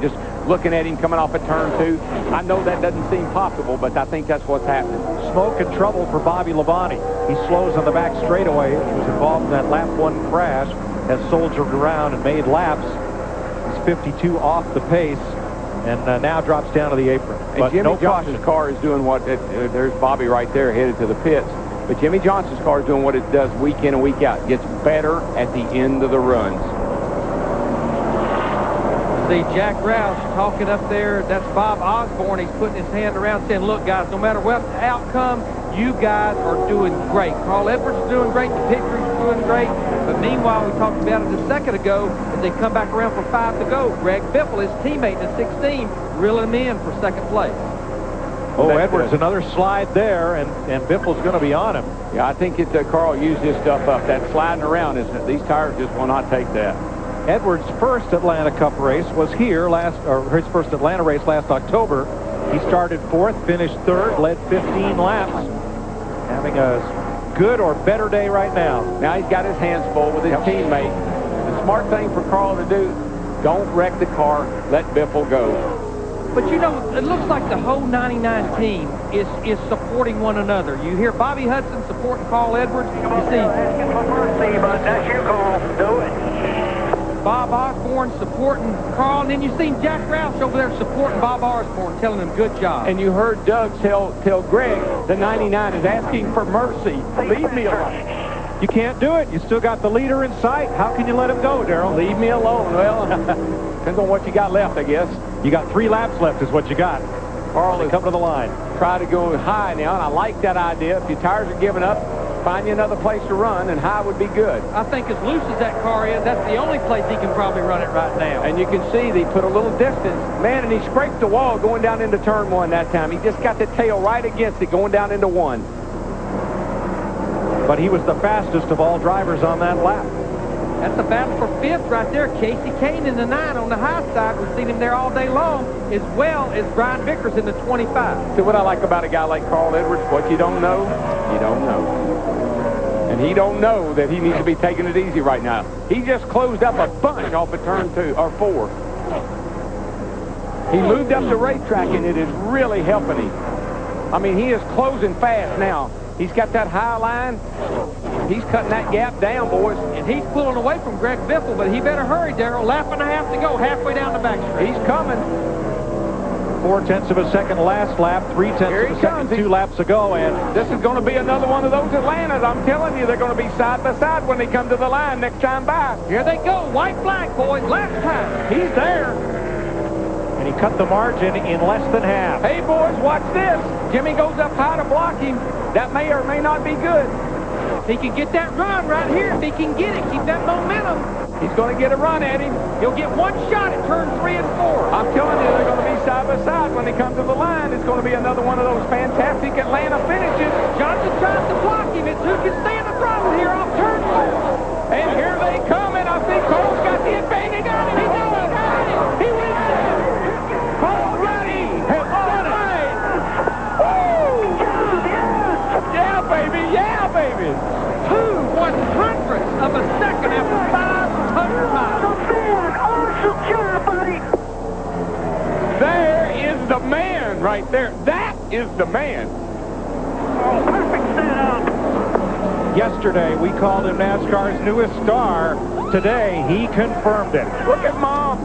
just looking at him coming off a turn 2. I know that doesn't seem possible, but I think that's what's happening. Smoke and trouble for Bobby Labonte. He slows on the back straightaway. He was involved in that lap 1 crash, has soldiered around and made laps. He's 52 off the pace, and now drops down to the apron. And Jimmy Johnson's car is doing what, there's Bobby right there headed to the pits. But Jimmy Johnson's car is doing what it does week in and week out. It gets better at the end of the runs. See Jack Roush talking up there. That's Bob Osborne. He's putting his hand around saying, look, guys, no matter what the outcome, you guys are doing great. Carl Edwards is doing great. The pit crew's doing great. But meanwhile, we talked about it a second ago, as they come back around for 5 to go. Greg Biffle, his teammate in the 16, reeling him in for second place. Oh, Edwards, another slide there, and Biffle's going to be on him. Yeah, I think Carl used this stuff up. That sliding around, isn't it? These tires just will not take that. Edwards' first Atlanta Cup race was here his first Atlanta race last October. He started 4th, finished 3rd, led 15 laps. Having a good or better day right now. Now he's got his hands full with his teammate. The smart thing for Carl to do, don't wreck the car, let Biffle go. But you know, it looks like the whole 99 team is supporting one another. You hear Bobby Hudson supporting Carl Edwards. You see that's your call. Do it. Bob Osborne supporting Carl, and then you seen Jack Roush over there supporting Bob Osborne, telling him good job. And you heard Doug tell Greg the 99 is asking for mercy. Leave me alone. You can't do it. You still got the leader in sight. How can you let him go, Darrell? Leave me alone. Well, depends on what you got left, I guess. You got 3 laps left is what you got. Carl has come to the line. Try to go high now, and I like that idea. If your tires are giving up, find you another place to run, and high would be good. I think as loose as that car is, that's the only place he can probably run it right now. And you can see they put a little distance. Man, and he scraped the wall going down into turn 1 that time. He just got the tail right against it going down into 1. But he was the fastest of all drivers on that lap. That's the battle for 5th right there. Casey Kane in the 9 on the high side. We've seen him there all day long, as well as Brian Vickers in the 25. See, what I like about a guy like Carl Edwards, what you don't know, you don't know. And he don't know that he needs to be taking it easy right now. He just closed up a bunch off of turn 2 or 4. He moved up the racetrack, and it is really helping him. I mean, he is closing fast now. He's got that high line. He's cutting that gap down, boys. And he's pulling away from Greg Biffle, but he better hurry, Darrell. Lap and a half to go, halfway down the back straight. He's coming. 4/10 of a second last lap, 3/10 of a second 2 laps ago, and this is going to be another one of those Atlantas. I'm telling you, they're going to be side by side when they come to the line next time by. Here they go, white flag, boys, last time. He's there. And he cut the margin in less than half. Hey, boys, watch this. Jimmy goes up high to block him. That may or may not be good. If he can get that run right here, if he can get it, keep that momentum. He's going to get a run at him. He'll get one shot at turn 3 and 4. I'm telling you, they're going to be side by side when they come to the line. It's going to be another one of those fantastic Atlanta finishes. Johnson tries to block him. It's who can stay in the throttle here off turn 4. And here they come, and I think Carl's got the advantage on him. He does. He wins it. Carl Ruddy has done it. Woo! Yeah, baby. Yeah, baby. 2/100ths of a second after 500 miles. There is the man right there. That is the man. Oh, perfect setup. Yesterday, we called him NASCAR's newest star. Today, he confirmed it. Look at Mom.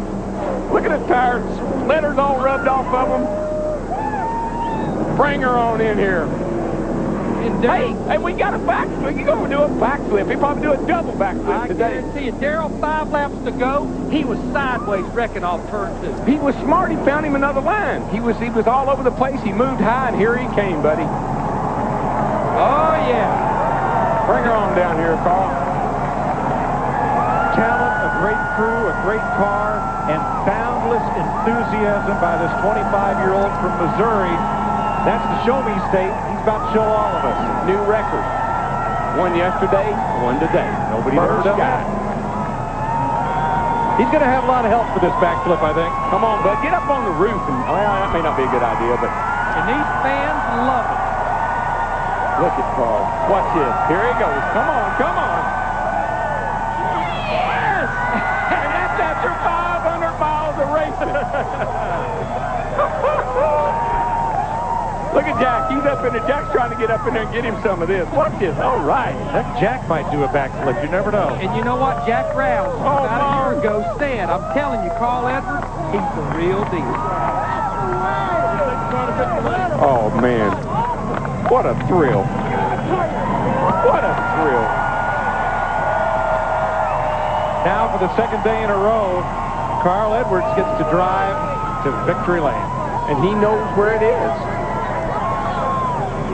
Look at the tires. Splinters all rubbed off of them. Bring her on in here. Hey, we got a backflip. You go do a backflip. He probably do a double backflip today. I guarantee you, Darrell, 5 laps to go, he was sideways wrecking off turn 2. He was smart. He found him another line. He was all over the place. He moved high, and here he came, buddy. Oh, yeah. Bring her on down here, Carl. Talent, a great crew, a great car, and boundless enthusiasm by this 25-year-old from Missouri. That's the show me state. He's about to show all of us. New record. One yesterday, one today. Nobody ever done that. He's going to have a lot of help for this backflip, I think. Come on, bud. Get up on the roof. And, well, that may not be a good idea, but... And these fans love it. Look at Carl. Watch this. Here he goes. Come on, come on. Yes! And that's after 500 miles of racing. racing. Look at Jack. He's up in there. Jack's trying to get up in there and get him some of this. Watch this. All right. That Jack might do a backflip. You never know. And you know what? Jack Rouse, about a year ago, said, I'm telling you, Carl Edwards, he's the real deal. Oh, man. What a thrill. What a thrill. Now for the second day in a row, Carl Edwards gets to drive to victory lane. And he knows where it is.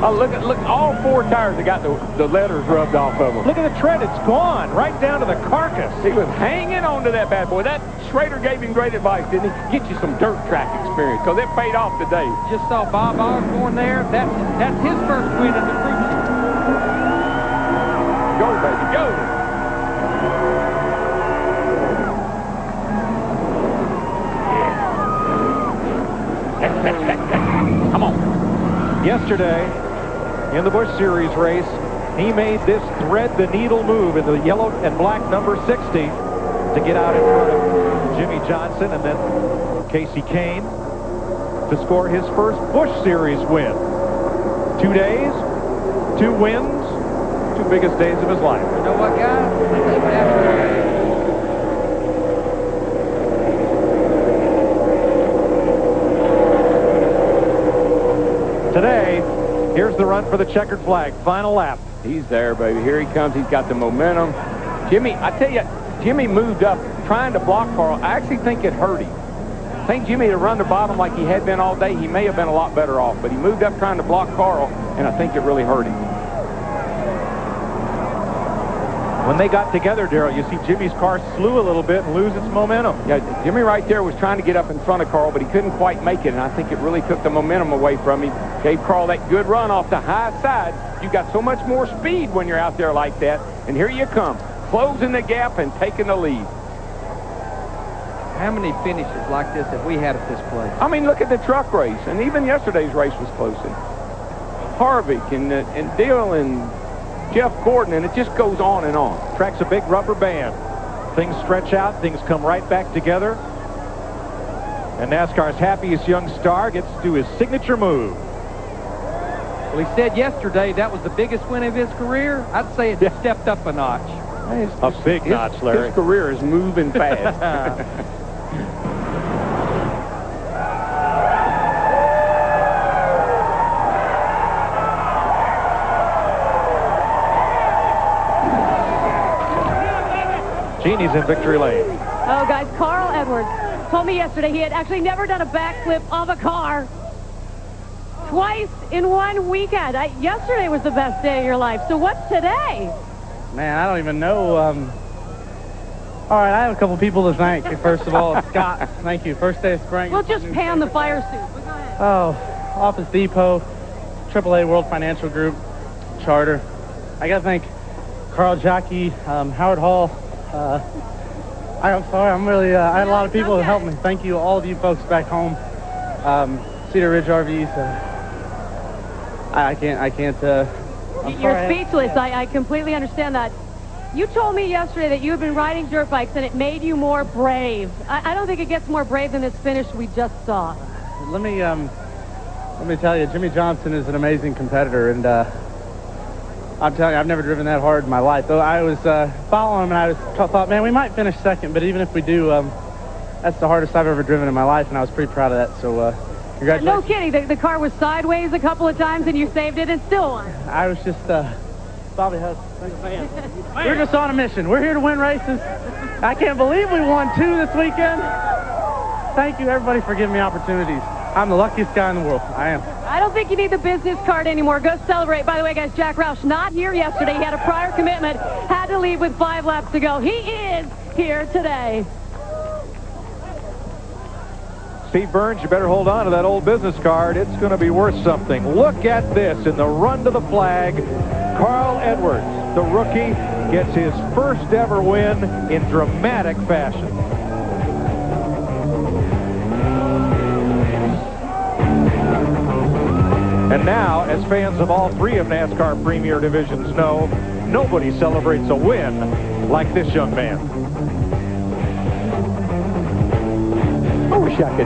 Oh, look, all 4 tires have got the letters rubbed off of them. Look at the tread. It's gone right down to the carcass. He was hanging on to that bad boy. That Schrader gave him great advice, didn't he? Get you some dirt track experience, because it paid off today. Just saw Bob Osborne there. That's his first win in the crew chief. Go, baby, go. Come on. Yesterday, in the Busch Series race, he made this thread-the-needle move in the yellow and black number 60 to get out in front of Jimmie Johnson and then Kasey Kahne to score his first Busch Series win. 2 days, 2 wins, 2 biggest days of his life. You know what, guys? Today, here's the run for the checkered flag. Final lap. He's there, baby. Here he comes. He's got the momentum. Jimmy, I tell you, Jimmy moved up trying to block Carl. I actually think it hurt him. I think Jimmy had run the bottom like he had been all day. He may have been a lot better off, but he moved up trying to block Carl, and I think it really hurt him. When they got together, Darrell, you see Jimmy's car slew a little bit and lose its momentum. Yeah, Jimmy right there was trying to get up in front of Carl, but he couldn't quite make it, and I think it really took the momentum away from him. Gave Carl that good run off the high side. You got so much more speed when you're out there like that, and here you come, closing the gap and taking the lead. How many finishes like this have we had at this place? I mean, look at the truck race, and even yesterday's race was close. And Harvick and Dale and Jeff Gordon, and it just goes on and on. Track's a big rubber band. Things stretch out, things come right back together. And NASCAR's happiest young star gets to do his signature move. Well, he said yesterday that was the biggest win of his career. I'd say it stepped up a notch. A big notch, Larry. His career is moving fast. Jeannie's in victory lane. Oh, guys, Carl Edwards told me yesterday he had actually never done a backflip of a car twice in one weekend. Yesterday was the best day of your life. So what's today? Man, I don't even know. All right, I have a couple people to thank. First of all, Scott, thank you. First day of spring. We'll just pan the fire suit. But go ahead. Oh, Office Depot, AAA World Financial Group, Charter. I got to thank Carl Jockey, Howard Hall. I'm sorry, I'm really, I had a lot of people that helped me. Thank you, all of you folks back home. Cedar Ridge RVs. I can't, You're speechless. I completely understand that. You told me yesterday that you had been riding dirt bikes and it made you more brave. I don't think it gets more brave than this finish we just saw. Let me tell you, Jimmie Johnson is an amazing competitor, and I'm telling you, I've never driven that hard in my life. Though I was following him, and I thought, man, we might finish second, but even if we do, that's the hardest I've ever driven in my life, and I was pretty proud of that. So, congratulations. No kidding. The car was sideways a couple of times, and you saved it and still won. I was just, Bobby Huss. We're just on a mission. We're here to win races. I can't believe we won 2 this weekend. Thank you, everybody, for giving me opportunities. I'm the luckiest guy in the world. I am. I don't think you need the business card anymore. Go celebrate. By the way, guys, Jack Roush not here yesterday. He had a prior commitment, had to leave with 5 laps to go. He is here today. Steve Burns, you better hold on to that old business card. It's going to be worth something. Look at this in the run to the flag. Carl Edwards, the rookie, gets his first ever win in dramatic fashion. And now, as fans of all 3 of NASCAR Premier Divisions know, nobody celebrates a win like this young man. Oh, Shuck it.